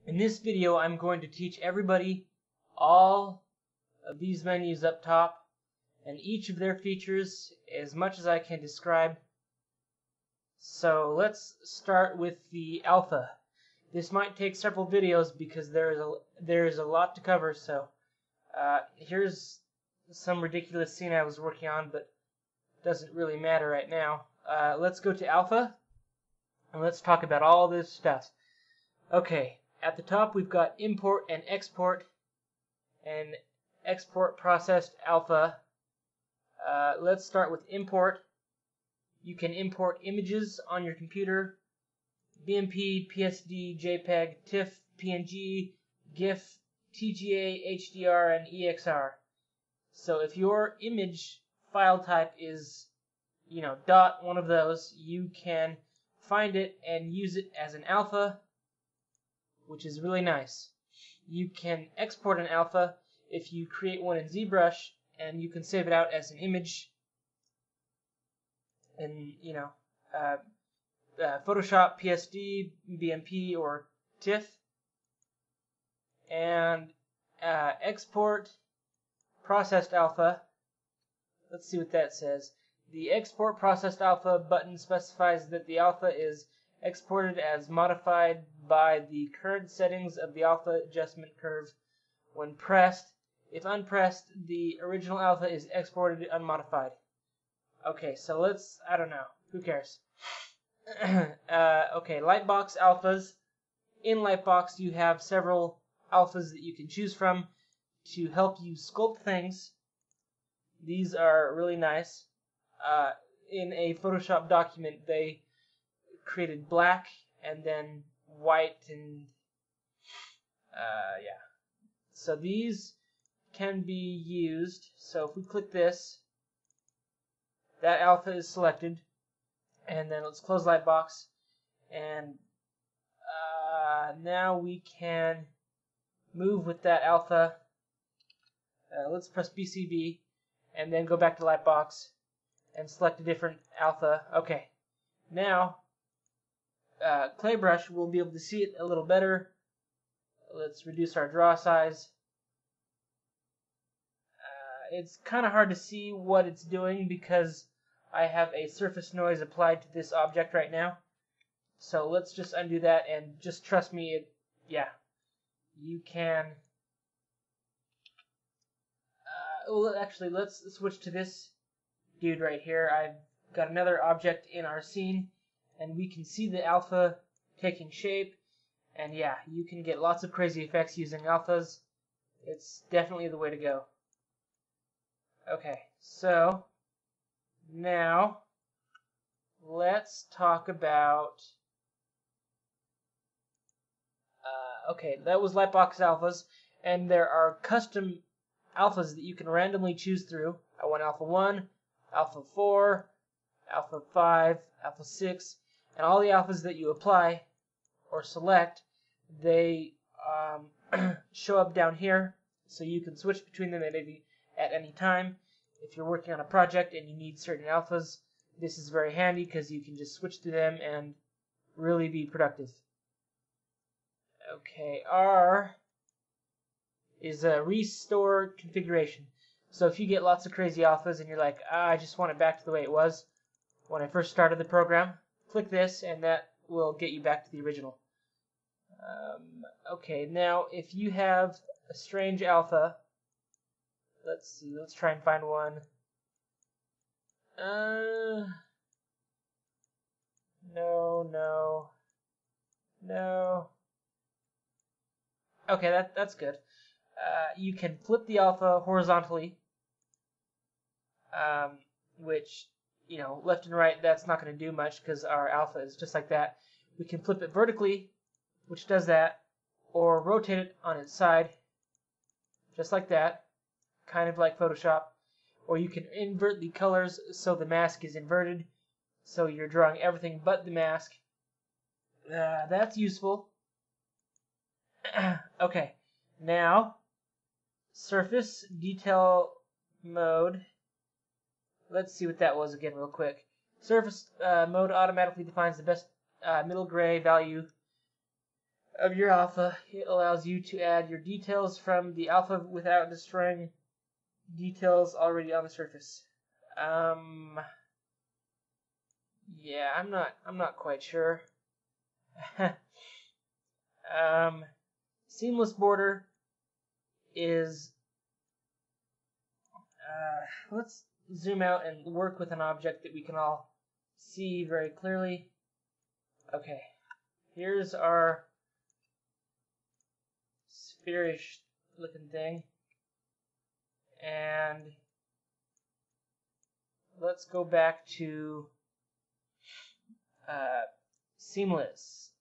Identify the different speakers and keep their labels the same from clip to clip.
Speaker 1: In this video, I'm going to teach everybody all of these menus up top and each of their features as much as I can describe. So let's start with the alpha. This might take several videos because there is a lot to cover. So here's some ridiculous scene I was working on, but it doesn't really matter right now. Let's go to alpha and let's talk about all this stuff. Okay. At the top, we've got import and export processed alpha. Let's start with import. You can import images on your computer: BMP, PSD, JPEG, TIFF, PNG, GIF, TGA, HDR, and EXR. So if your image file type is, dot one of those, you can find it and use it as an alpha, which is really nice. You can export an alpha if you create one in ZBrush, and you can save it out as an image in, Photoshop, PSD, BMP, or TIFF. And export processed alpha. Let's see what that says. The export processed alpha button specifies that the alpha is exported as modified by the current settings of the alpha adjustment curve when pressed. If unpressed, the original alpha is exported unmodified. Okay, so I don't know, who cares? Okay, Lightbox alphas. In Lightbox, you have several alphas that you can choose from to help you sculpt things. These are really nice. In a Photoshop document, they created black and then white and yeah. So these can be used. So if we click this, that alpha is selected, and then let's close Lightbox, and now we can move with that alpha. Let's press BCB and then go back to Lightbox and select a different alpha. Okay, now Claybrush will be able to see it a little better. Let's reduce our draw size. It's kind of hard to see what it's doing because I have a surface noise applied to this object right now. So let's just undo that and just trust me. You can. Well, actually, let's switch to this dude right here. I've got another object in our scene, and we can see the alpha taking shape. And yeah, you can get lots of crazy effects using alphas. It's definitely the way to go. Okay, so now let's talk about. Okay, that was Lightbox alphas, and there are custom alphas that you can randomly choose through. I want alpha 1, alpha 4, alpha 5, alpha 6, and all the alphas that you apply or select, they show up down here, so you can switch between them at any time. If you're working on a project and you need certain alphas, this is very handy because you can just switch through them and really be productive. Okay, R is a restore configuration. So if you get lots of crazy alphas and you're like, I just want it back to the way it was when I first started the program, click this and that will get you back to the original. Okay, now if you have a strange alpha, let's see, let's try and find one. No. Okay, that's good. You can flip the alpha horizontally, which, left and right, that's not going to do much because our alpha is just like that. We can flip it vertically, which does that, or rotate it on its side, just like that, kind of like Photoshop. Or you can invert the colors so the mask is inverted, so you're drawing everything but the mask. That's useful. Okay, now surface detail mode. Let's see what that was again real quick. Surface mode automatically defines the best middle gray value of your alpha. It allows you to add your details from the alpha without destroying details already on the surface. Yeah, I'm not quite sure. Seamless border is let's zoom out and work with an object that we can all see very clearly. Okay, here's our spherish looking thing, and let's go back to seamless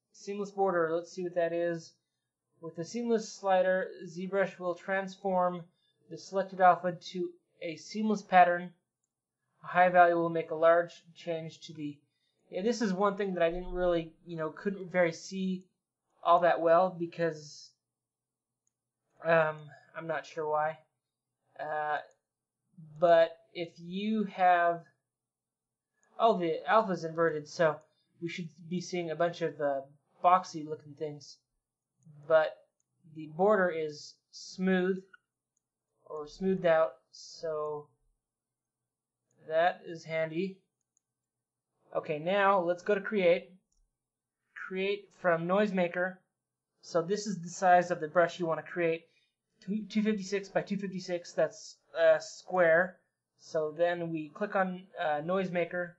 Speaker 1: border. Let's see what that is. With the seamless slider, ZBrush will transform the selected alpha to a seamless pattern. A high value will make a large change to the. Yeah, this is one thing that I didn't really, couldn't very see all that well because I'm not sure why. But if you have, the alpha's inverted, so we should be seeing a bunch of boxy looking things. But the border is smooth or smoothed out, so that is handy. Okay, now let's go to create. Create from Noisemaker. So this is the size of the brush you want to create. 256 by 256, that's square. So then we click on Noisemaker,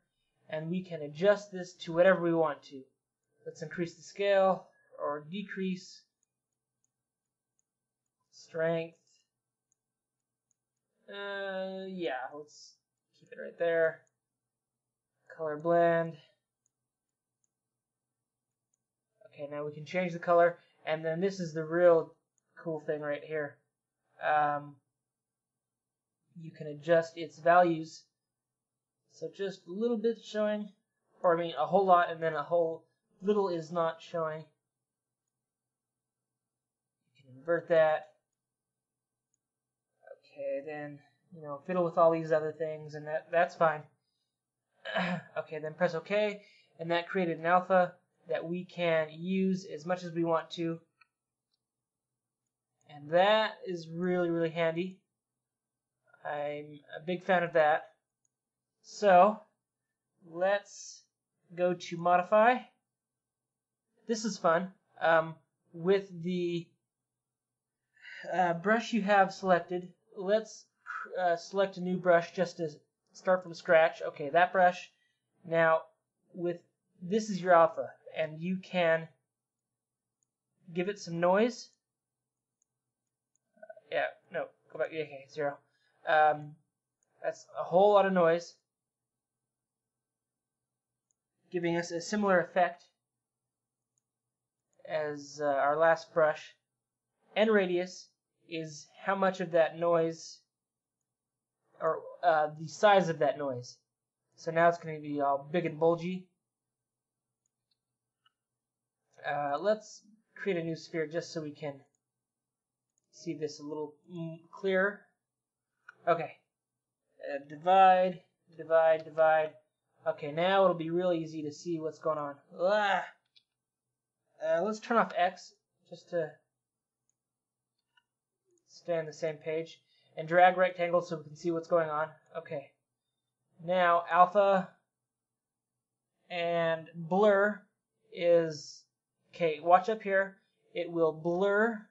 Speaker 1: and we can adjust this to whatever we want to. Let's increase the scale or decrease strength. Yeah, let's keep it right there. Color blend. Okay, now we can change the color, and then this is the real cool thing right here. You can adjust its values. So just a little bit showing, or I mean a whole lot, and then a whole little is not showing. You can invert that. Okay, then fiddle with all these other things, and that's fine. Okay, then press OK, and that created an alpha that we can use as much as we want to. And that is really, really handy. I'm a big fan of that. So let's go to modify. This is fun. With the brush you have selected, let's select a new brush just to start from scratch. Okay, that brush. Now, this is your alpha, and you can give it some noise. Go back. Okay, 0. That's a whole lot of noise, giving us a similar effect as our last brush. And radius is how much of that noise, or the size of that noise. So now it's going to be all big and bulgy. Let's create a new sphere just so we can see this a little clearer. Okay. Divide, divide, divide. Okay, now it'll be real easy to see what's going on. Let's turn off X just to stay on the same page. And drag rectangle so we can see what's going on. Okay. Now, alpha and blur is... Okay, watch up here. It will blur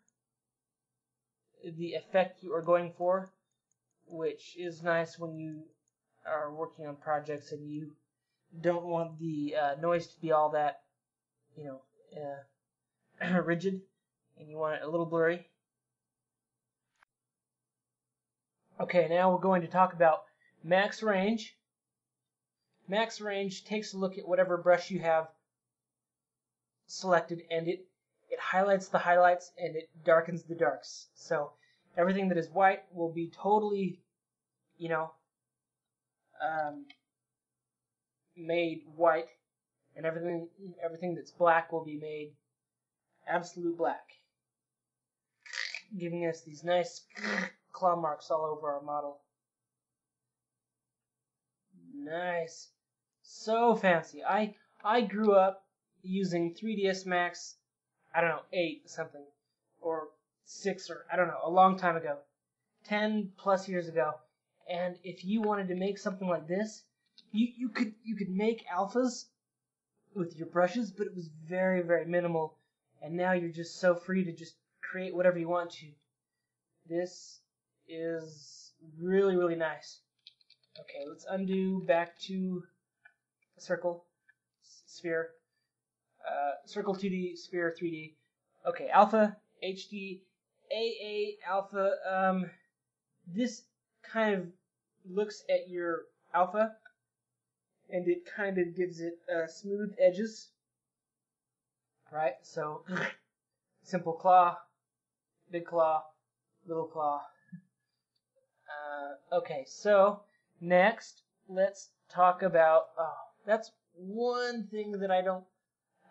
Speaker 1: the effect you are going for, which is nice when you are working on projects and you don't want the noise to be all that, rigid, and you want it a little blurry. Okay, now we're going to talk about max range. Max range takes a look at whatever brush you have selected, and it highlights the highlights and it darkens the darks. So everything that is white will be totally, made white, and everything that's black will be made absolute black, giving us these nice claw marks all over our model. Nice. So fancy. I grew up using 3ds Max I don't know, 8 something, or 6, or I don't know, a long time ago, 10 plus years ago. And if you wanted to make something like this, you could make alphas with your brushes, but it was very, very minimal. And now you're just so free to just create whatever you want to. This is really, really nice. Okay, let's undo back to circle, sphere, circle 2D, sphere 3D. Okay, alpha, HD, AA, alpha. This kind of looks at your alpha, and it kind of gives it smooth edges, right? So, simple claw, big claw, little claw. Okay, so next, let's talk about, that's one thing that I don't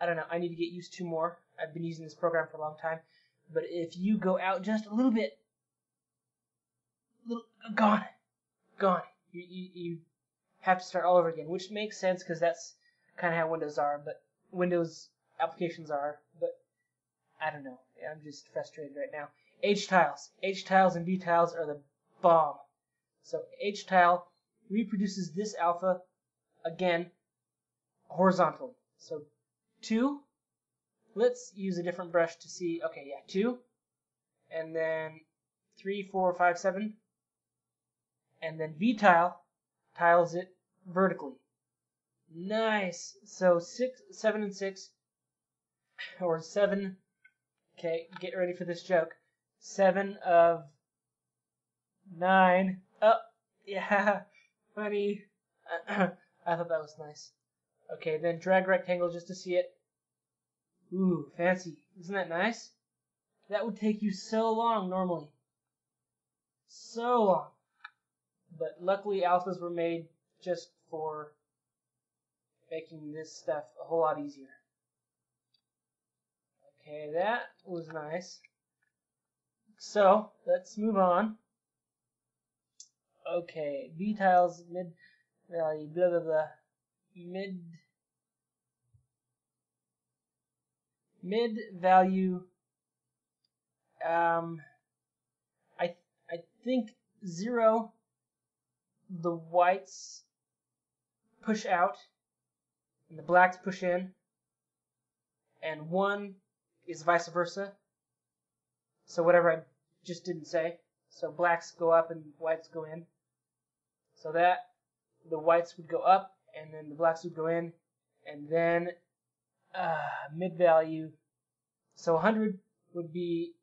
Speaker 1: know, I need to get used to more. I've been using this program for a long time, but if you go out just a little bit, gone. You have to start all over again, which makes sense because that's kind of how Windows are, but Windows applications are, but I don't know. I'm just frustrated right now. H-tiles. H-tiles and V-tiles are the bomb. So H-tile reproduces this alpha again horizontally. So 2. Let's use a different brush to see. Okay, yeah, 2. And then 3, 4, 5, 7. And then V-tile tiles it vertically. Nice. So 6, 7, and 6, or 7. Okay, get ready for this joke. 7 of 9. Oh, yeah, funny. I thought that was nice. Okay, then drag rectangle just to see it. Ooh, fancy. Isn't that nice? That would take you so long normally. So long. But luckily alphas were made just for making this stuff a whole lot easier. Okay, that was nice. So, let's move on. Okay, V-tiles, mid value, blah blah blah. Mid value, I think 0, the whites push out and the blacks push in, and 1 is vice versa. So whatever I just didn't say. So blacks go up and whites go in. So that the whites would go up and then the blacks would go in, and then mid value. So 100 would be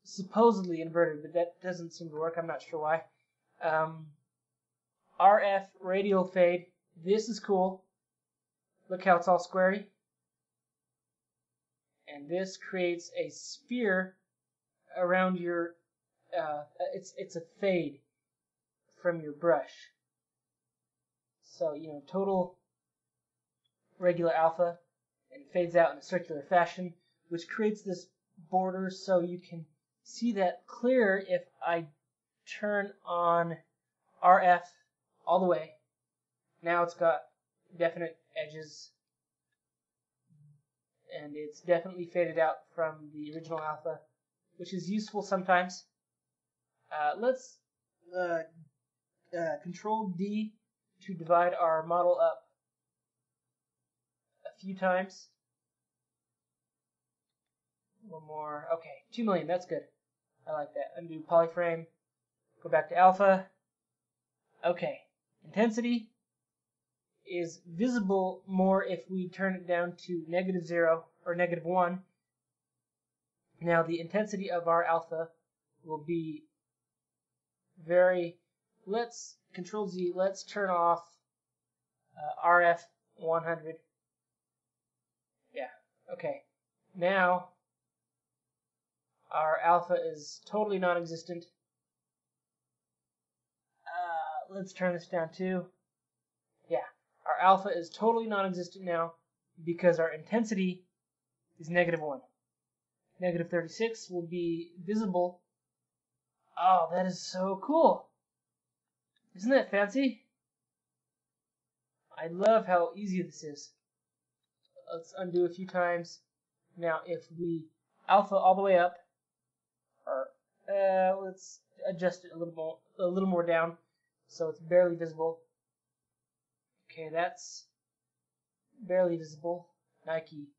Speaker 1: supposedly inverted, but that doesn't seem to work. I'm not sure why. RF radial fade. This is cool. Look how it's all squarey. And this creates a sphere around your. It's a fade from your brush. So total regular alpha, and it fades out in a circular fashion, which creates this border so you can see that clearer if I turn on RF all the way. Now it's got definite edges, and it's definitely faded out from the original alpha, which is useful sometimes. Let's Control D to divide our model up a few times. One more. Okay, 2 million. That's good. I like that. Undo polyframe. Go back to alpha. Okay. Intensity is visible more if we turn it down to -0 or -1. Now the intensity of our alpha will be very. Let's Control Z. Let's turn off RF 100. Yeah. Okay. Now our alpha is totally non-existent. Let's turn this down too. Yeah, our alpha is totally non-existent now because our intensity is -1. -36 will be visible. Oh, that is so cool. Isn't that fancy? I love how easy this is. Let's undo a few times. Now, if we alpha all the way up, or let's adjust it a little more down, so it's barely visible. Okay, that's barely visible. Nike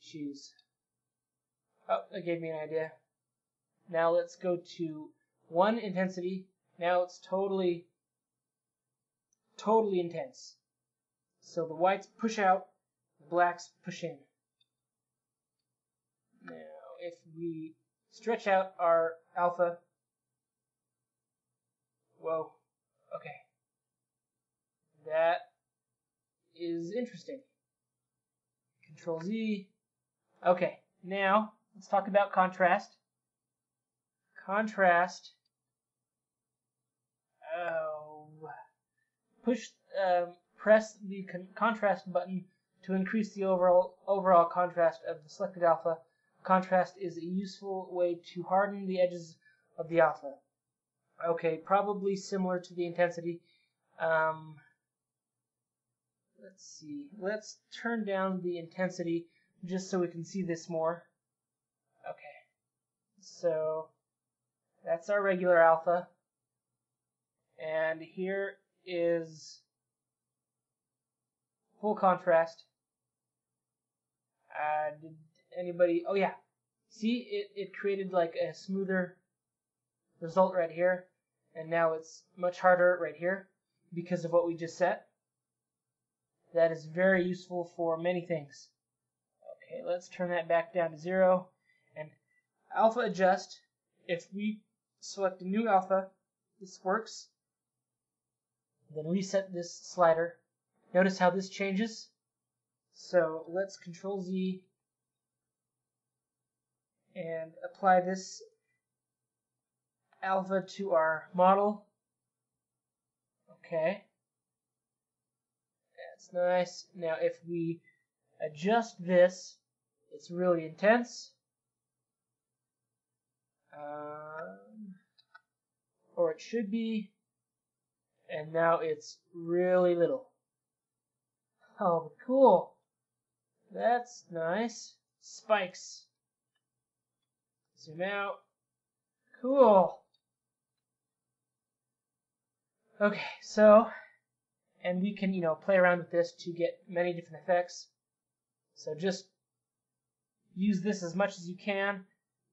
Speaker 1: shoes. Oh, that gave me an idea. Now let's go to 1 intensity. Now it's totally intense. So the whites push out, the blacks push in. Now if we stretch out our alpha, whoa, okay. That is interesting. Control Z. Okay, now let's talk about contrast. Contrast. Press the contrast button to increase the overall contrast of the selected alpha. Contrast is a useful way to harden the edges of the alpha. Okay, probably similar to the intensity. Let's see. Let's turn down the intensity just so we can see this more. Okay. So that's our regular alpha. And here is full contrast. Did anybody... Oh yeah. See, it created like a smoother result right here. And now it's much harder right here because of what we just set. That is very useful for many things. Okay, let's turn that back down to 0. And alpha adjust. If we select a new alpha, this works. Then reset this slider. Notice how this changes. So let's Control Z and apply this alpha to our model. Okay. That's nice. Now if we adjust this, it's really intense. Or it should be. And now it's really little. Oh, cool. That's nice. Spikes. Zoom out. Cool. Okay, so, and we can, play around with this to get many different effects. So just use this as much as you can,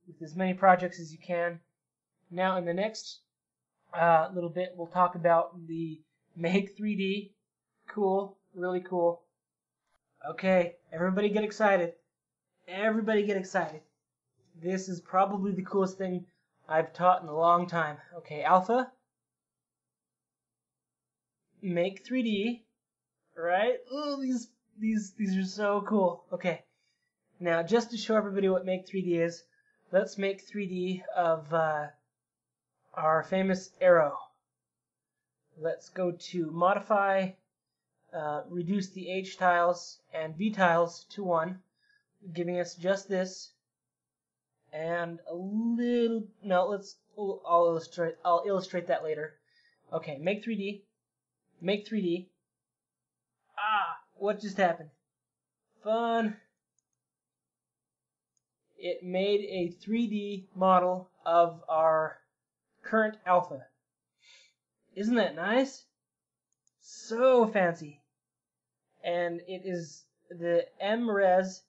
Speaker 1: with as many projects as you can. Now in the next little bit, we'll talk about the Make 3D. Cool, really cool. Okay, everybody get excited. Everybody get excited. This is probably the coolest thing I've taught in a long time. Okay, Alpha. Make 3D. Right? Oh, these are so cool. Okay. Now, just to show everybody what Make 3D is, let's make 3D of our famous arrow. Let's go to Modify, reduce the H tiles and V tiles to 1, giving us just this, and a little. No, I'll illustrate that later. Okay, Make 3D. Make 3D. What just happened? Fun. It made a 3D model of our current alpha. Isn't that nice? So fancy. And it is the mres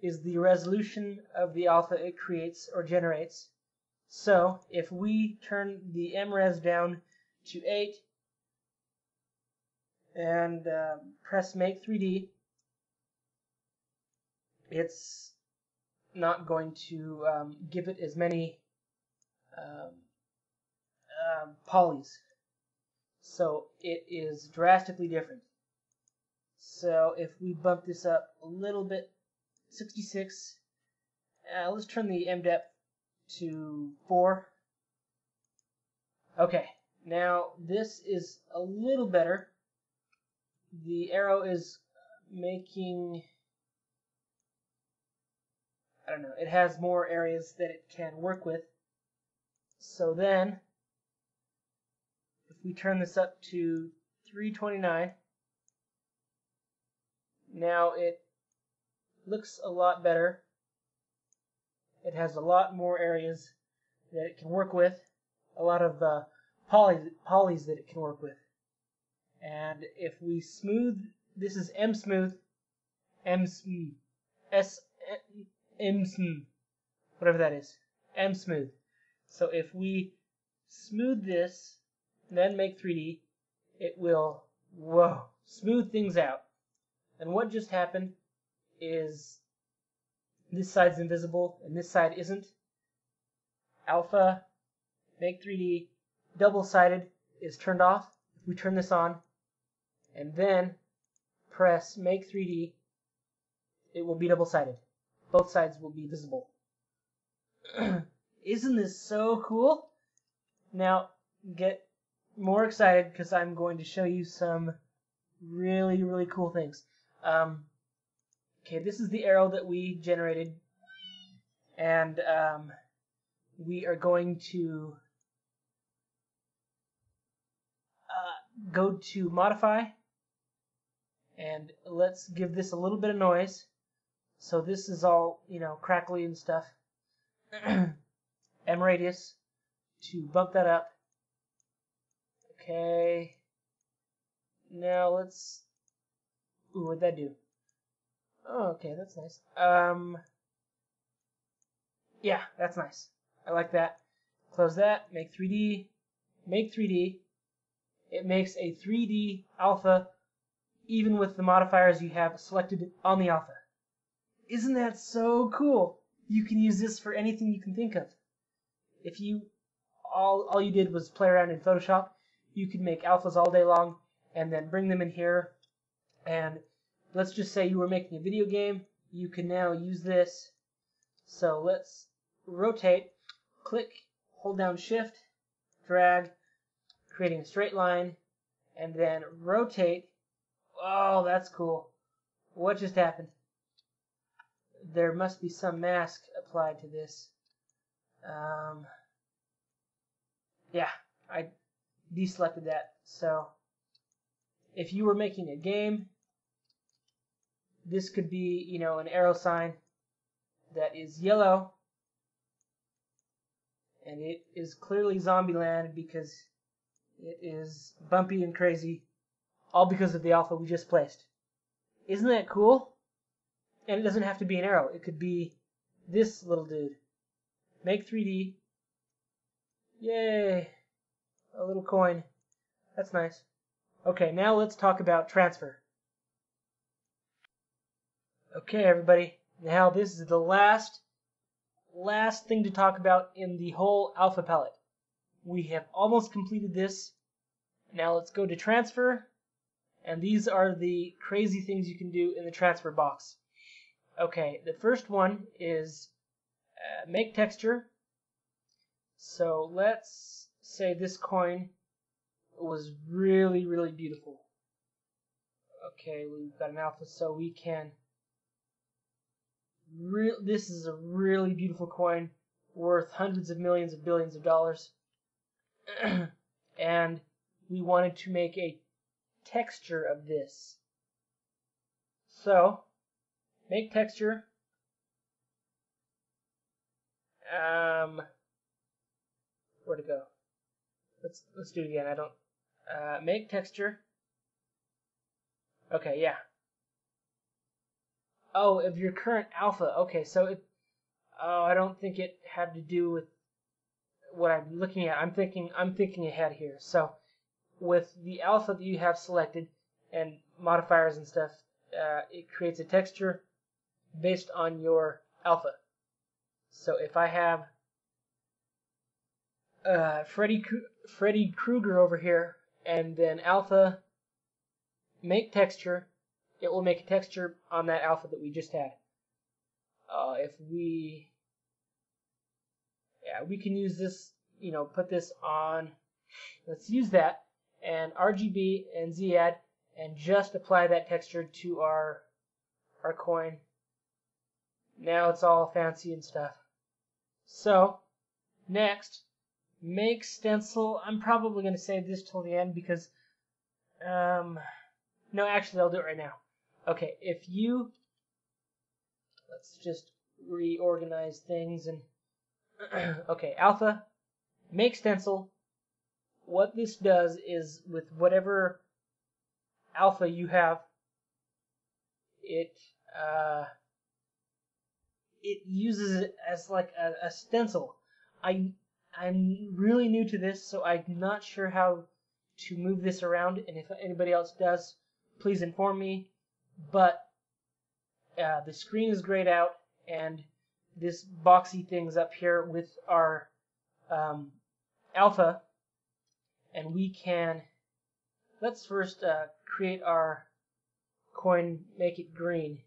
Speaker 1: is the resolution of the alpha it creates or generates. So if we turn the mres down to 8 and press Make 3D, it's not going to give it as many polys. So it is drastically different. So if we bump this up a little bit, 66, let's turn the M depth to 4. Okay, now this is a little better. The arrow is making, I don't know, it has more areas that it can work with. So then, if we turn this up to 329, now it looks a lot better. it has a lot more areas that it can work with, a lot of polys that it can work with. And if we smooth, this is M smooth, M smooth, M smooth, whatever that is, M smooth. So if we smooth this, then make 3D, it will, whoa, smooth things out. And what just happened is this side's invisible and this side isn't. Alpha, make 3D, double-sided is turned off. If we turn this on and then press make 3D, it will be double-sided. Both sides will be visible. Isn't this so cool? Now, get more excited because I'm going to show you some really, really cool things. Okay, this is the arrow that we generated, and we are going to go to Modify, and let's give this a little bit of noise. So this is all, crackly and stuff. M radius to bump that up. Okay. Now let's. Ooh, what'd that do? Oh, okay, that's nice. Yeah, that's nice. I like that. Close that. Make 3D. Make 3D. It makes a 3D alpha, even with the modifiers you have selected on the alpha. Isn't that so cool? You can use this for anything you can think of. If you all you did was play around in Photoshop, you could make alphas all day long and then bring them in here. And let's just say you were making a video game, you can now use this. So let's rotate, click, hold down Shift, drag, creating a straight line, and then rotate. Oh, that's cool. What just happened? There must be some mask applied to this. Yeah, I deselected that. So if you were making a game, this could be, an arrow sign that is yellow, and it is clearly Zombieland because it is bumpy and crazy, all because of the alpha we just placed. Isn't that cool? And it doesn't have to be an arrow. It could be this little dude. Make 3D. Yay! A little coin. That's nice. Okay, now let's talk about transfer. Okay, everybody. Now this is the last thing to talk about in the whole alpha palette. We have almost completed this. Now let's go to transfer. And these are the crazy things you can do in the transfer box. Okay, the first one is make texture. So let's say this coin was really, really beautiful. Okay, we've got an alpha, so we can. This is a really beautiful coin, worth hundreds of millions of billions of dollars. And we wanted to make a texture of this. So, make texture. Where'd it go? Let's do it again. I don't. Make texture. Okay, yeah. Oh, of your current alpha. Okay, so it. Oh, I don't think it had to do with what I'm looking at. I'm thinking ahead here. So, with the alpha that you have selected and modifiers and stuff, it creates a texture based on your alpha. So if I have Freddy Krueger over here and then alpha make texture, it will make a texture on that alpha that we just had. If we can use this, put this on. Let's use that and RGB and Z-add and just apply that texture to our coin. Now it's all fancy and stuff. So next, make stencil. I'm probably going to save this till the end because no, actually I'll do it right now. Okay, let's just reorganize things. And okay, alpha, make stencil. What this does is with whatever alpha you have, it uses it as like a stencil. I'm really new to this, so I'm not sure how to move this around, and if anybody else does, please inform me. But the screen is grayed out, and this boxy thing's up here with our alpha, and we can, let's first create our coin, make it green,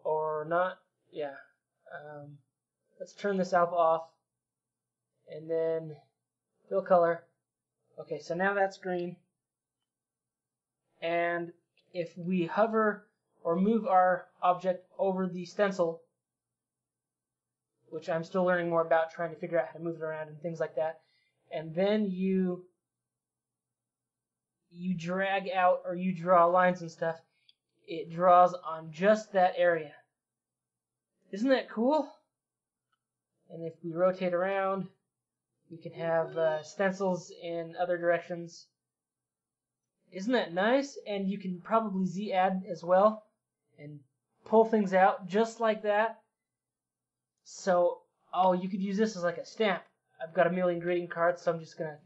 Speaker 1: or not, yeah. Let's turn this alpha off, and then fill color. Okay, so now that's green, and if we hover or move our object over the stencil, which I'm still learning more about, trying to figure out how to move it around and things like that, and then you drag out or you draw lines and stuff, it draws on just that area. Isn't that cool? And if we rotate around, we can have stencils in other directions. Isn't that nice? And you can probably Z-add as well and pull things out just like that. So, oh, you could use this as like a stamp. I've got a million greeting cards, so I'm just gonna...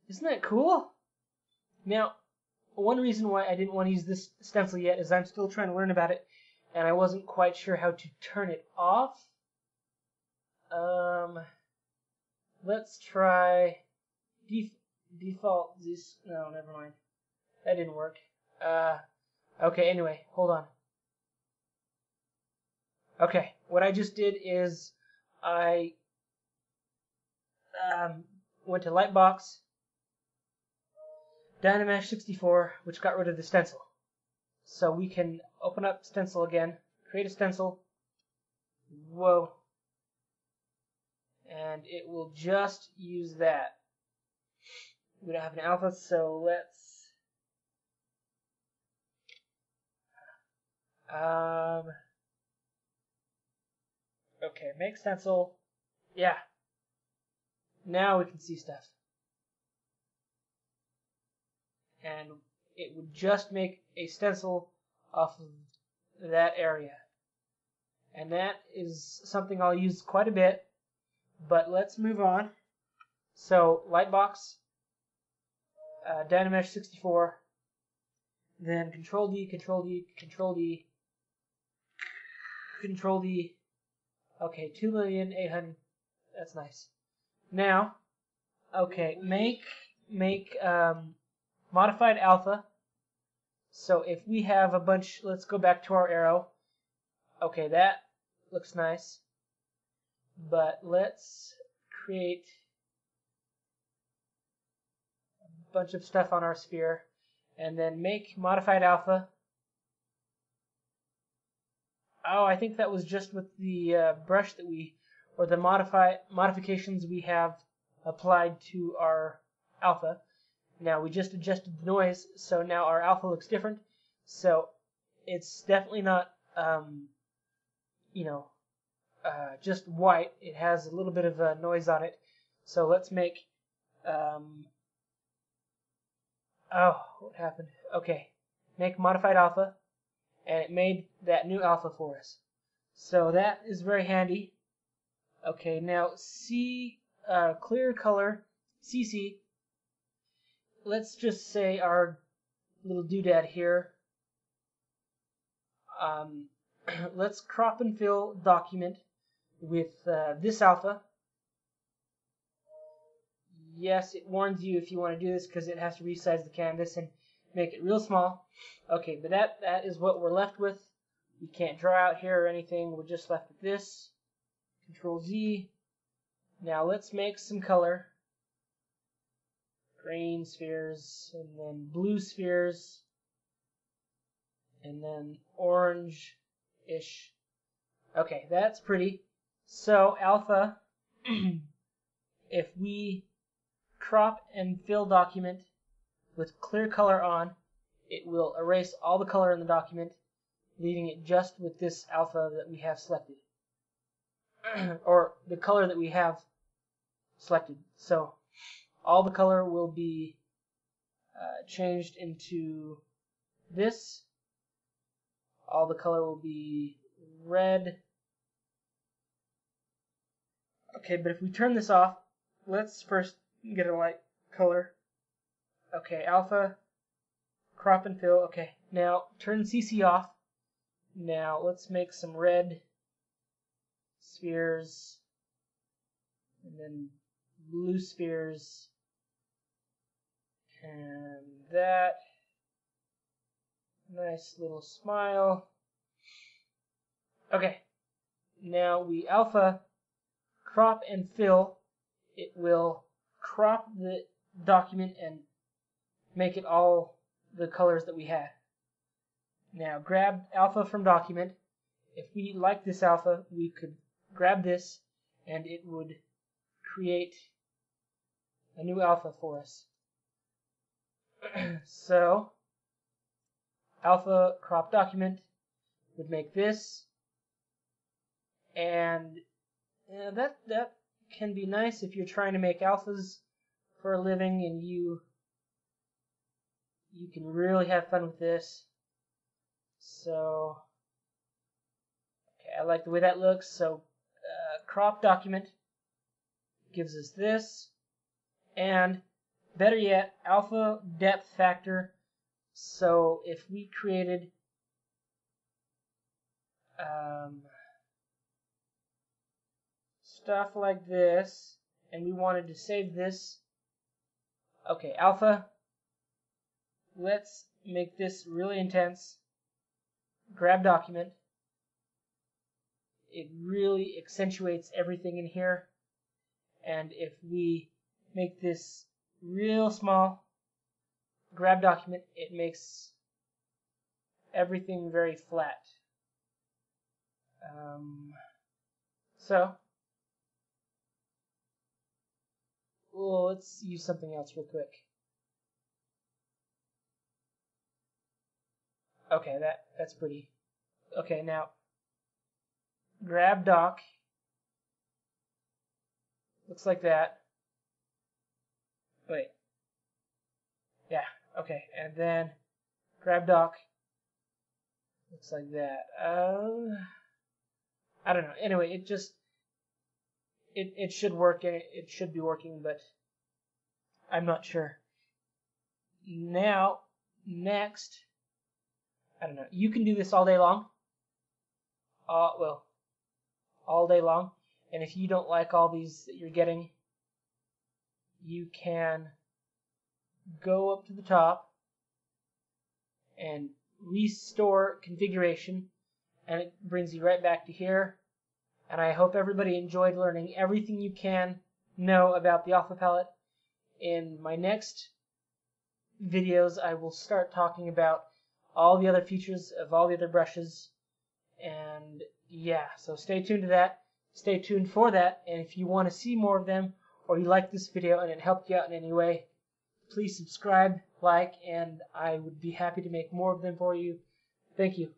Speaker 1: Isn't that cool? Now, one reason why I didn't want to use this stencil yet is I'm still trying to learn about it, and I wasn't quite sure how to turn it off. Let's try default this. No, never mind. That didn't work. Okay, anyway, hold on. Okay, what I just did is I went to Lightbox, Dynamesh 64, which got rid of the stencil. So we can open up stencil again, create a stencil. Whoa. And it will just use that. We don't have an alpha, so let's okay, make stencil. Yeah. Now we can see stuff. And it would just make a stencil off of that area. And that is something I'll use quite a bit. But let's move on. So, Lightbox, Dynamesh 64, then Control D, Control D, Control D, Control D. Okay, 2,800,000. That's nice. Now, okay, make modified alpha. So if we have a bunch, let's go back to our arrow. Okay, that looks nice. But let's create a bunch of stuff on our sphere, and then make modified alpha. Oh, I think that was just with the brush that we, or the modifications we have applied to our alpha. Now we just adjusted the noise, so now our alpha looks different. So it's definitely not, just white. It has a little bit of noise on it. So let's make, oh, what happened? Okay, make modified alpha, and it made that new alpha for us. So that is very handy. Okay, now clear color, CC. Let's just say our little doodad here. Let's crop and fill document with this alpha. Yes, it warns you if you want to do this because it has to resize the canvas and make it real small. Okay, but that is what we're left with. We can't draw out here or anything. We're just left with this. Control Z. Now let's make some color. Green spheres, and then blue spheres, and then orange-ish. Okay, that's pretty. So alpha, if we crop and fill document with clear color on, it will erase all the color in the document, leaving it just with this alpha that we have selected, or the color that we have selected. So all the color will be changed into this. All the color will be red. Okay, but if we turn this off, let's first get a light color. Okay, alpha, crop and fill. Okay, now turn CC off. Now let's make some red spheres, and then blue spheres, and that. Nice little smile. Okay, now we alpha, crop and fill. It will crop the document and make it all the colors that we had. Now grab alpha from document. If we like this alpha, we could grab this and it would create a new alpha for us. So alpha crop document would make this, and that can be nice if you're trying to make alphas for a living and you can really have fun with this. So okay, I like the way that looks. So crop document gives us this, and better yet, alpha depth factor. So if we created stuff like this and we wanted to save this, okay, alpha, let's make this really intense. Grab document. It really accentuates everything in here. And if we make this real small, grab document, it makes everything very flat. Well, let's use something else real quick. Okay, that's pretty. Okay, now grab doc. Looks like that. Wait. Yeah, okay, and then grab doc. Looks like that. I don't know. Anyway, it should work, and it should be working, but I'm not sure. Now, next, I don't know. You can do this all day long. Well, all day long. And if you don't like all these that you're getting, you can go up to the top and restore configuration, and it brings you right back to here. And I hope everybody enjoyed learning everything you can know about the Alpha palette. In my next videos, I will start talking about all the other features of all the other brushes. And yeah, so stay tuned to that. Stay tuned for that. And if you want to see more of them, or you like this video and it helped you out in any way, please subscribe, like, and I would be happy to make more of them for you. Thank you.